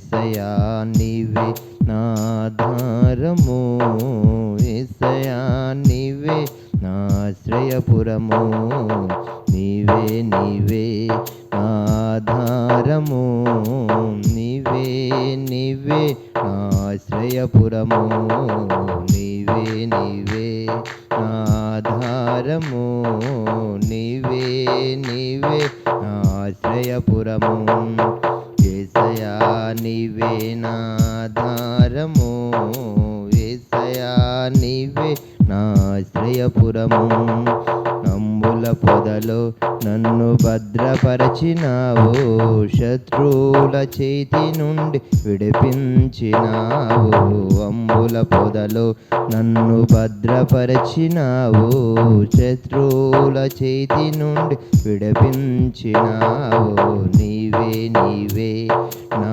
యేసయ్యా నీవే నాధారము, యేసయ్యా నీవే నాశ్రయపురము, నీవే నీవే నాధారము, నీవే నీవే నాశ్రయపురము, నీవే నీవే నాధారము, నీవే నీవే నాశ్రయపురము, యేసయ్యా నీవే నాధారము, యేసయ్యా నీవే నాశ్రయపురము. అంబుల పొదలో నన్ను భద్రపరచినావు, శత్రువుల చేతి నుండి విడిపించినావు. అంబుల పొదలో నన్ను భద్రపరచినావు, శత్రువుల చేతి నుండి విడిపించినావు. నీవే నీవే నా